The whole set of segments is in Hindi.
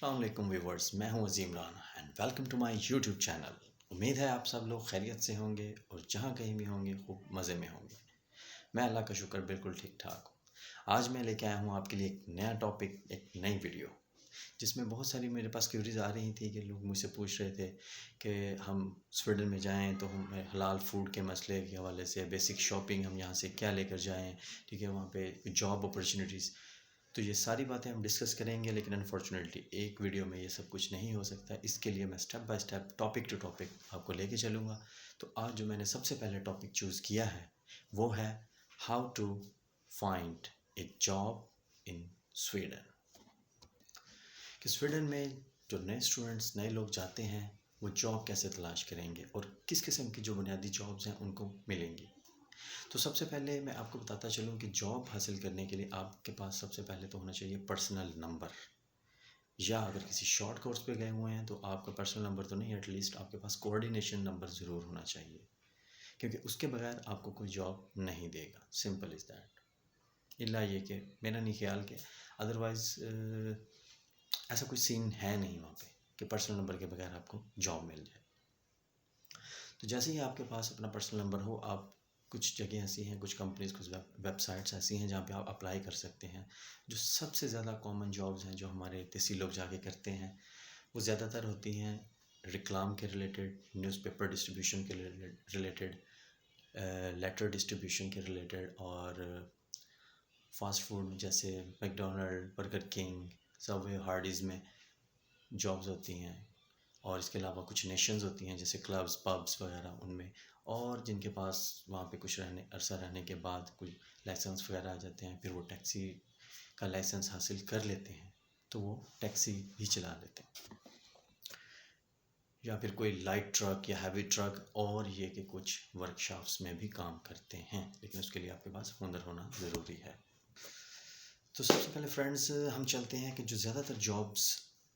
अस्सलाम वालेकुम व्यूवर्स, मैं हूं Azeem Rana and welcome to my YouTube channel. उम्मीद है आप सब लोग खैरियत से होंगे और जहां कहीं भी होंगे खूब मज़े में होंगे। मैं अल्लाह का शुक्र बिल्कुल ठीक ठाक हूं। आज मैं लेके आया हूं आपके लिए एक नया टॉपिक, एक नई वीडियो, जिसमें बहुत सारी मेरे पास क्यूरीज आ रही थी कि लोग मुझसे पूछ रहे थे कि हम स्वीडन में जाएं तो हमें हलाल फूड के मसले के हवाले से बेसिक शॉपिंग हम यहाँ से क्या लेकर जाएं, ठीक है, वहाँ पे जॉब अपॉर्चुनिटीज़, तो ये सारी बातें हम डिस्कस करेंगे। लेकिन अनफॉर्चुनेटली एक वीडियो में ये सब कुछ नहीं हो सकता, इसके लिए मैं step by step topic to topic आपको लेके चलूँगा। तो आज जो मैंने सबसे पहले टॉपिक चूज़ किया है वो है how to find a job in Sweden. कि स्वीडन में जो नए स्टूडेंट्स, नए लोग जाते हैं, वो जॉब कैसे तलाश करेंगे और किस किस्म की जो बुनियादी जॉब्स हैं उनको मिलेंगी। तो सबसे पहले मैं आपको बताता चलूँ कि जॉब हासिल करने के लिए आपके पास सबसे पहले तो होना चाहिए पर्सनल नंबर, या अगर किसी शॉर्ट कोर्स पे गए हुए हैं तो आपका पर्सनल नंबर तो नहीं, एटलीस्ट आपके पास कोऑर्डिनेशन नंबर ज़रूर होना चाहिए, क्योंकि उसके बगैर आपको कोई जॉब नहीं देगा। Simple is that. इल्ला ये कि मेरा नहीं ख्याल कि अदरवाइज़ ऐसा कोई सीन है नहीं वहाँ पे कि पर्सनल नंबर के बगैर आपको जॉब मिल जाए। तो जैसे ही आपके पास अपना पर्सनल नंबर हो, आप कुछ जगह ऐसी हैं, कुछ कंपनीज़, कुछ वेबसाइट्स ऐसी हैं जहाँ पे आप अप्लाई कर सकते हैं। जो सबसे ज़्यादा कॉमन जॉब्स हैं जो हमारे देसी लोग जाके करते हैं, वो ज़्यादातर होती हैं रिक्लाम के रिलेटेड, न्यूज़पेपर डिस्ट्रीब्यूशन के रिलेटेड, लेटर डिस्ट्रीब्यूशन के रिलेटेड, और फास्ट फूड जैसे McDonald, burger king, Subway, Hardy's में जॉब्स होती हैं। और इसके अलावा कुछ नेशंस होती हैं जैसे क्लब्स, पब्स वगैरह, उनमें। और जिनके पास वहाँ पे कुछ अरसा रहने के बाद कुछ लाइसेंस वगैरह आ जाते हैं, फिर वो टैक्सी का लाइसेंस हासिल कर लेते हैं तो वो टैक्सी भी चला लेते हैं, या फिर कोई लाइट ट्रक या हैवी ट्रक, और ये कि कुछ वर्कशॉप्स में भी काम करते हैं, लेकिन उसके लिए आपके पास हुनर होना ज़रूरी है। तो सबसे पहले फ्रेंड्स हम चलते हैं कि जो ज़्यादातर जॉब्स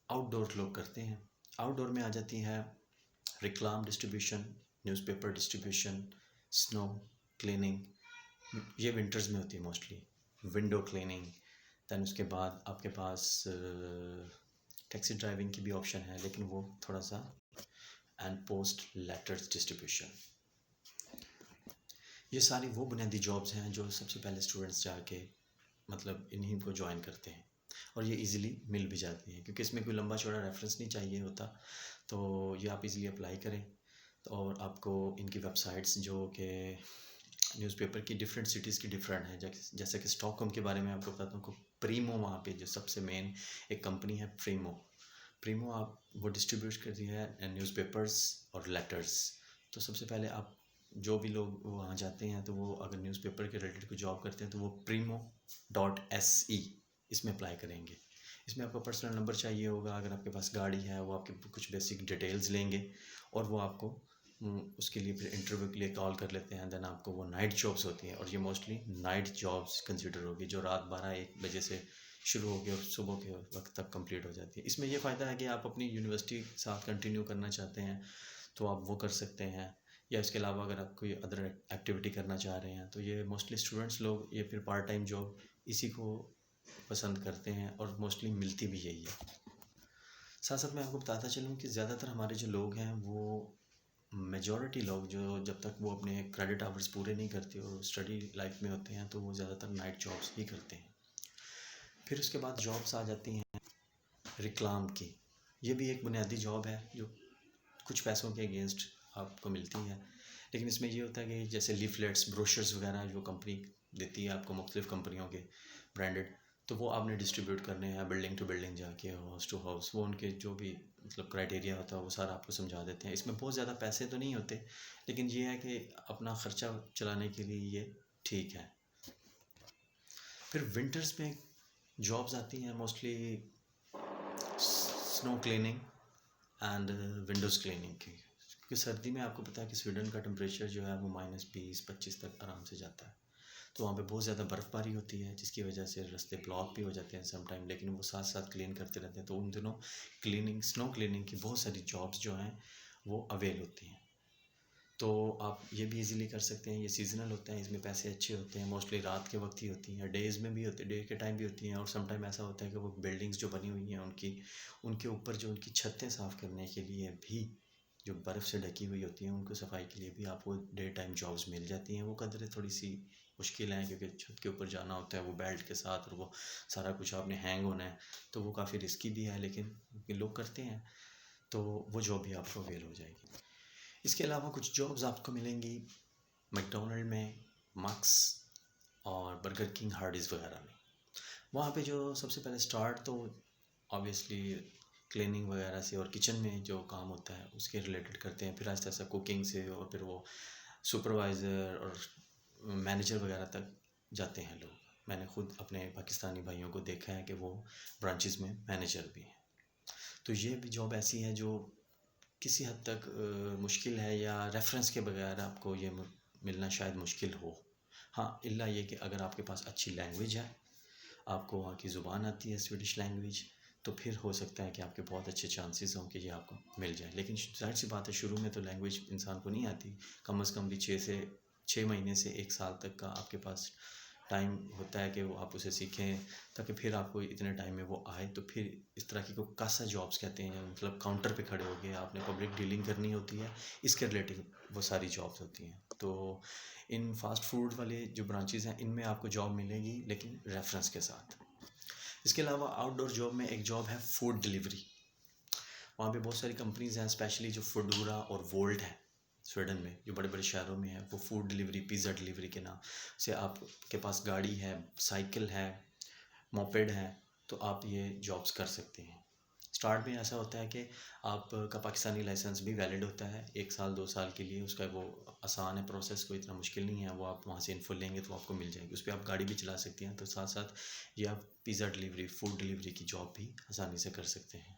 आउटडोर लोग करते हैं, आउटडोर में आ जाती है रिक्लाम distribution, newspaper distribution, snow cleaning, ये विंटर्स में होती है मोस्टली, विंडो क्लीनिंग। दैन उसके बाद आपके पास टैक्सी ड्राइविंग की भी ऑप्शन है, लेकिन वो थोड़ा सा, एंड पोस्ट लेटर्स डिस्ट्रीब्यूशन। ये सारी वो बुनियादी जॉब्स हैं जो सबसे पहले स्टूडेंट्स जाके मतलब इन्हीं को ज्वाइन करते हैं, और ये इजीली मिल भी जाती है क्योंकि इसमें कोई लंबा चौड़ा रेफरेंस नहीं चाहिए होता। तो ये आप इजीली अप्लाई करें। तो और आपको इनकी वेबसाइट्स जो कि न्यूज़पेपर की डिफरेंट सिटीज़ की डिफरेंट है, जैसे कि स्टॉकहोम के बारे में आपको बताता हूँ कि प्रीमो, वहाँ पे जो सबसे मेन एक कंपनी है प्रीमो। प्रीमो आप वो डिस्ट्रीब्यूट करती है न्यूज़पेपर्स और लेटर्स। तो सबसे पहले आप, जो भी लोग वहाँ जाते हैं तो वो अगर न्यूज़पेपर के रिलेटेड कोई जॉब करते हैं तो वो primo.se इसमें अप्लाई करेंगे। इसमें आपका पर्सनल नंबर चाहिए होगा, अगर आपके पास गाड़ी है वो आपके कुछ बेसिक डिटेल्स लेंगे और वो आपको उसके लिए फिर इंटरव्यू के लिए कॉल कर लेते हैं। देन आपको वो नाइट जॉब्स होती हैं, और ये मोस्टली नाइट जॉब्स कंसिडर होगी, जो रात 12-1 बजे से शुरू होगी और सुबह के वक्त तक कंप्लीट हो जाती है। इसमें ये फ़ायदा है कि आप अपनी यूनिवर्सिटी के साथ कंटिन्यू करना चाहते हैं तो आप वो कर सकते हैं, या इसके अलावा अगर आप कोई अदर एक्टिविटी करना चाह रहे हैं तो ये मोस्टली स्टूडेंट्स लोग ये फिर पार्ट टाइम जॉब इसी को पसंद करते हैं, और मोस्टली मिलती भी यही है। साथ साथ मैं आपको बताता चलूँ कि ज़्यादातर हमारे जो लोग हैं, वो मेजॉरिटी लोग जो जब तक वो अपने क्रेडिट आवर्स पूरे नहीं करते और स्टडी लाइफ में होते हैं तो वो ज़्यादातर नाइट जॉब्स ही करते हैं। फिर उसके बाद जॉब्स आ जाती हैं रिक्लाम की। ये भी एक बुनियादी जॉब है जो कुछ पैसों के अगेंस्ट आपको मिलती है, लेकिन इसमें ये होता है कि जैसे लीफलेट्स, ब्रोशर्स वगैरह जो कंपनी देती है आपको, मुख्तलिफ़ कंपनियों के ब्रांडेड, तो वो आपने डिस्ट्रीब्यूट करने हैं बिल्डिंग टू बिल्डिंग जाके, हाउस टू हाउस। वो उनके जो भी मतलब क्राइटेरिया होता है वो सारा आपको समझा देते हैं। इसमें बहुत ज़्यादा पैसे तो नहीं होते, लेकिन ये है कि अपना ख़र्चा चलाने के लिए ये ठीक है। फिर विंटर्स में जॉब्स आती हैं mostly snow cleaning and Windows cleaning की, क्योंकि सर्दी में आपको पता है कि स्वीडन का टेम्परेचर जो है वो -20-25 तक आराम से जाता है। तो वहाँ पे बहुत ज़्यादा बर्फ़बारी होती है जिसकी वजह से रास्ते ब्लॉक भी हो जाते हैं सम टाइम, लेकिन वो साथ साथ क्लीन करते रहते हैं। तो उन दिनों क्लीनिंग, स्नो क्लीनिंग की बहुत सारी जॉब्स जो हैं वो अवेल होती हैं। तो आप ये भी इजीली कर सकते हैं। ये सीज़नल होता है, इसमें पैसे अच्छे होते हैं, मोस्टली रात के वक्त ही होती हैं, डेज़ में भी होती है, डे के टाइम भी होती हैं। और सम टाइम ऐसा होता है कि वो बिल्डिंग्स जो बनी हुई हैं उनके ऊपर जो उनकी छतें साफ़ करने के लिए भी, जो बर्फ़ से ढकी हुई होती हैं, उनको सफाई के लिए भी आपको डे टाइम जॉब्स मिल जाती हैं। वो कदर थोड़ी सी मुश्किल है, क्योंकि छत के ऊपर जाना होता है वो बेल्ट के साथ, और वो सारा कुछ आपने हैंग होना है, तो वो काफ़ी रिस्की भी है, लेकिन लोग करते हैं, तो वो जॉब भी आपको अवेल हो जाएगी। इसके अलावा कुछ जॉब्स आपको मिलेंगी मैकडोनल्ड में, मार्क्स और बर्गर किंग, हार्डीज़ वगैरह में। वहाँ पे जो सबसे पहले स्टार्ट तो ऑब्वियसली क्लीनिंग वगैरह से और किचन में जो काम होता है उसके रिलेटेड करते हैं, फिर आहिस्ता आहिस्ता कुकिंग से, और फिर वो सुपरवाइज़र और मैनेजर वगैरह तक जाते हैं लोग। मैंने खुद अपने पाकिस्तानी भाइयों को देखा है कि वो ब्रांचेस में मैनेजर भी हैं। तो ये भी जॉब ऐसी है जो किसी हद तक मुश्किल है, या रेफरेंस के बगैर आपको ये मिलना शायद मुश्किल हो। हाँ, इल्ला ये कि अगर आपके पास अच्छी लैंग्वेज है, आपको वहाँ की ज़ुबान आती है, स्वीडिश लैंग्वेज, तो फिर हो सकता है कि आपके बहुत अच्छे चांसेस हों कि ये आपको मिल जाए। लेकिन ज़ाहिर सी बात है, शुरू में तो लैंग्वेज इंसान को नहीं आती, कम से कम भी 6 महीने से 1 साल तक का आपके पास टाइम होता है कि वो आप उसे सीखें, ताकि फिर आपको इतने टाइम में वो आए। तो फिर इस तरह की को कासा जॉब्स कहते हैं, मतलब काउंटर पे खड़े हो गए, आपने पब्लिक डीलिंग करनी होती है, इसके रिलेटेड वो सारी जॉब्स होती हैं। तो इन फास्ट फूड वाले जो ब्रांचेस हैं, इनमें आपको जॉब मिलेगी, लेकिन रेफरेंस के साथ। इसके अलावा आउटडोर जॉब में एक जॉब है फूड डिलीवरी। वहाँ पे बहुत सारी कंपनीज हैं, स्पेशली जो फूडूरा और वोल्ट है स्वीडन में, जो बड़े बड़े शहरों में है, वो फूड डिलीवरी, पिज़्ज़ा डिलीवरी के नाम से, आपके पास गाड़ी है, साइकिल है, मोपेड है, तो आप ये जॉब्स कर सकते हैं। स्टार्ट में ऐसा होता है कि आपका पाकिस्तानी लाइसेंस भी वैलिड होता है 1 साल 2 साल के लिए, उसका वो आसान है प्रोसेस, कोई इतना मुश्किल नहीं है। वो आप वहाँ से इन्फो लेंगे तो आपको मिल जाएगी, उस पर आप गाड़ी भी चला सकती हैं। तो साथ साथ ये आप पिज़्ज़ा डिलीवरी, फूड डिलीवरी की जॉब भी आसानी से कर सकते हैं।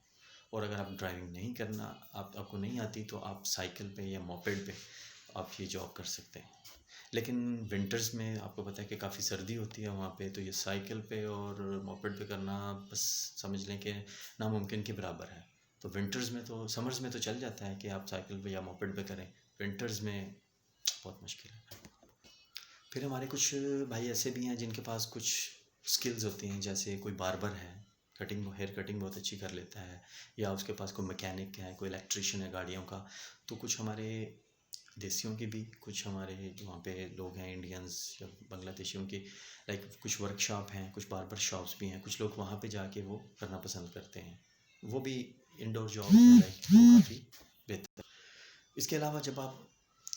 और अगर आप ड्राइविंग नहीं करना, आपको नहीं आती, तो आप साइकिल पे या मोपेड पे आप ये जॉब कर सकते हैं। लेकिन विंटर्स में आपको पता है कि काफ़ी सर्दी होती है वहाँ पे, तो ये साइकिल पे और मोपेड पे करना बस समझ लें कि नामुमकिन के बराबर है। तो विंटर्स में तो, समर्स में तो चल जाता है कि आप साइकिल पे या मोपेड पे करें, विंटर्स में बहुत मुश्किल है। फिर हमारे कुछ भाई ऐसे भी हैं जिनके पास कुछ स्किल्स होती हैं, जैसे कोई बार्बर है, हेयर कटिंग बहुत अच्छी कर लेता है, या उसके पास कोई मैकेनिक है, कोई इलेक्ट्रिशियन है गाड़ियों का। तो कुछ हमारे देसियों की भी, कुछ हमारे जो वहाँ पे लोग हैं इंडियंस या बांग्लादेशियों की, लाइक कुछ वर्कशॉप हैं, कुछ बार्बर शॉप्स भी हैं, कुछ लोग वहाँ पे जाके वो करना पसंद करते हैं। वो भी इंडोर जॉब है, लाइक वो काफ़ी बेहतर। इसके अलावा जब आप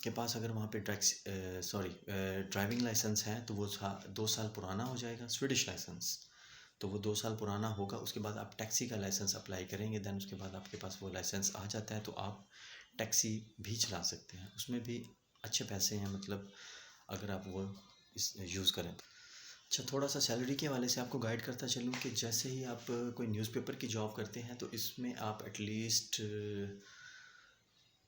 के पास अगर वहाँ पे ड्राइविंग लाइसेंस है, तो वो 2 साल पुराना हो जाएगा, स्वीडिश लाइसेंस। तो वो 2 साल पुराना होगा, उसके बाद आप टैक्सी का लाइसेंस अप्लाई करेंगे, देन उसके बाद आपके पास वो लाइसेंस आ जाता है, तो आप टैक्सी भी चला सकते हैं। उसमें भी अच्छे पैसे हैं, मतलब अगर आप वो इस यूज़ करें। अच्छा, थोड़ा सा सैलरी के हवाले से आपको गाइड करता चलूँ कि जैसे ही आप कोई न्यूज़पेपर की जॉब करते हैं, तो इसमें आप एटलीस्ट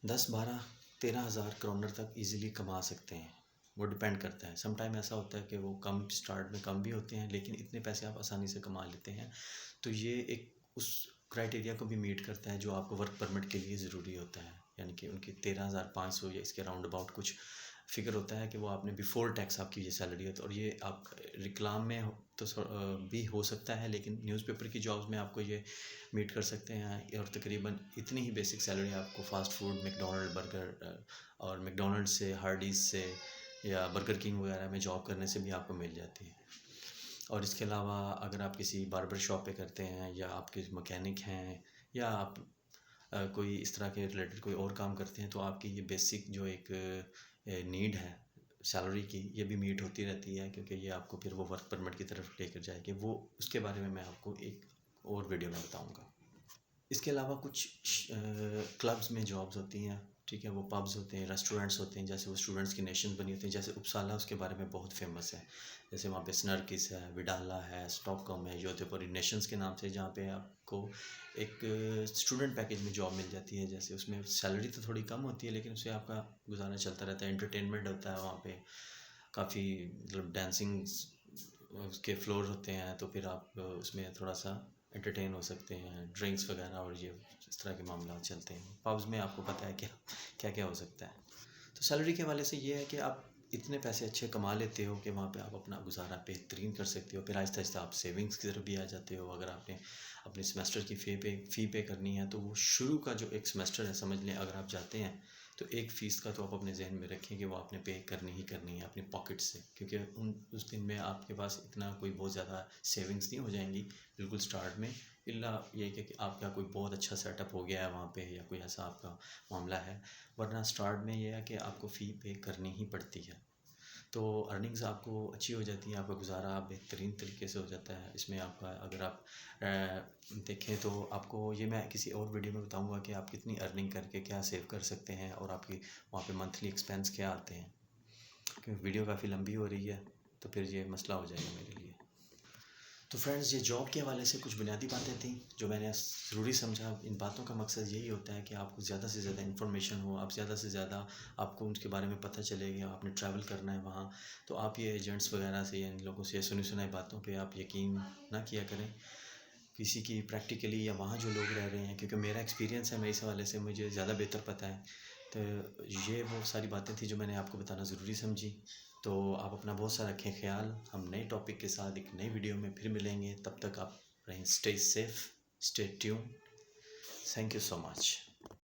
10 12 13 हज़ार क्रोनर तक इजीली कमा सकते हैं। वो डिपेंड करता है, सम टाइम ऐसा होता है कि वो कम, स्टार्ट में कम भी होते हैं, लेकिन इतने पैसे आप आसानी से कमा लेते हैं। तो ये एक उस क्राइटेरिया को भी मीट करता है जो आपको वर्क परमिट के लिए ज़रूरी होता है, यानी कि उनकी 13,500 या इसके राउंड अबाउट कुछ फिगर होता है कि वो आपने बिफोर टैक्स आपकी ये सैलरी होती है। और ये आप रिक्लाम में तो भी हो सकता है, लेकिन न्यूज़पेपर की जॉब्स में आपको ये मीट कर सकते हैं। और तकरीबन इतनी ही बेसिक सैलरी आपको फ़ास्ट फूड, मैकडोनल्ड बर्गर और मैकडोनल्ड से, हार्डीज़ से या बर्गर किंग वगैरह में जॉब करने से भी आपको मिल जाती है। और इसके अलावा अगर आप किसी बार्बर शॉप पे करते हैं, या आप किसी मैकेनिक हैं, या आप कोई इस तरह के रिलेटेड कोई और काम करते हैं, तो आपकी ये बेसिक जो एक नीड है सैलरी की, ये भी मीट होती रहती है, क्योंकि ये आपको फिर वो वर्क परमिट की तरफ लेकर जाएगी। वो उसके बारे में मैं आपको एक और वीडियो में बताऊंगा। इसके अलावा कुछ क्लब्स में जॉब्स होती हैं, ठीक है, वो पब्स होते हैं, रेस्टोरेंट्स होते हैं, जैसे वो स्टूडेंट्स की नेशन बनी होती हैं, जैसे उपसाला उसके बारे में बहुत फेमस है। जैसे वहाँ पे स्नर्किस है, विडाला है, स्टॉकहोम है, योथेपुरी नेशंस के नाम से, जहाँ पे आपको एक स्टूडेंट पैकेज में जॉब मिल जाती है। जैसे उसमें सैलरी तो थोड़ी कम होती है, लेकिन उससे आपका गुजारा चलता रहता है, एंटरटेनमेंट होता है वहाँ पे, काफ़ी मतलब डांसिंग उसके फ्लोर होते हैं, तो फिर आप उसमें थोड़ा सा एंटरटेन हो सकते हैं, ड्रिंक्स वगैरह और ये इस तरह के मामला चलते हैं। पब्स में आपको पता है क्या क्या क्या हो सकता है। तो सैलरी के हवाले से ये है कि आप इतने पैसे अच्छे कमा लेते हो कि वहाँ पे आप अपना गुजारा बेहतरीन कर सकते हो। फिर आहिस्ता आहिस्ता आप सेविंग्स की तरफ भी आ जाते हो। अगर आपने अपने सेमेस्टर की फ़ी पे करनी है तो वो शुरू का जो एक सेमेस्टर है, समझ लें अगर आप जाते हैं तो एक फ़ीस का तो आप अपने जहन में रखें कि वो आपने पे करनी ही करनी है अपनी पॉकेट से, क्योंकि उस दिन में आपके पास इतना कोई बहुत ज़्यादा सेविंग्स नहीं हो जाएंगी बिल्कुल स्टार्ट में। इल्ला ये कि आपका कोई बहुत अच्छा सेटअप हो गया है वहाँ पे, या कोई ऐसा आपका मामला है, वरना स्टार्ट में ये है कि आपको फ़ी पे करनी ही पड़ती है। तो अर्निंग्स आपको अच्छी हो जाती है, आपका गुजारा बेहतरीन तरीके से हो जाता है। इसमें आपका अगर आप देखें तो आपको ये मैं किसी और वीडियो में बताऊंगा कि आप कितनी अर्निंग करके क्या सेव कर सकते हैं और आपकी वहाँ पे मंथली एक्सपेंस क्या आते हैं, क्योंकि वीडियो काफ़ी लंबी हो रही है तो फिर ये मसला हो जाएगा मेरे लिए। तो फ्रेंड्स, ये जॉब के हवाले से कुछ बुनियादी बातें थी जो मैंने ज़रूरी समझा। इन बातों का मकसद यही होता है कि आपको ज़्यादा से ज़्यादा इन्फॉर्मेशन हो, आप ज़्यादा से ज़्यादा आपको उनके बारे में पता चलेगा। आपने ट्रैवल करना है वहाँ, तो आप ये एजेंट्स वगैरह से या इन लोगों से सुनी सुनाई बातों पे आप यकीन ना किया करें किसी की प्रैक्टिकली, या वहाँ जो लोग रह रहे हैं, क्योंकि मेरा एक्सपीरियंस है, मैं इस हवाले से मुझे ज़्यादा बेहतर पता है। तो ये वो सारी बातें थी जो मैंने आपको बताना ज़रूरी समझी। तो आप अपना बहुत सारा रखें ख्याल। हम नए टॉपिक के साथ एक नई वीडियो में फिर मिलेंगे। तब तक आप रहें stay safe, stay tune. Thank you so much.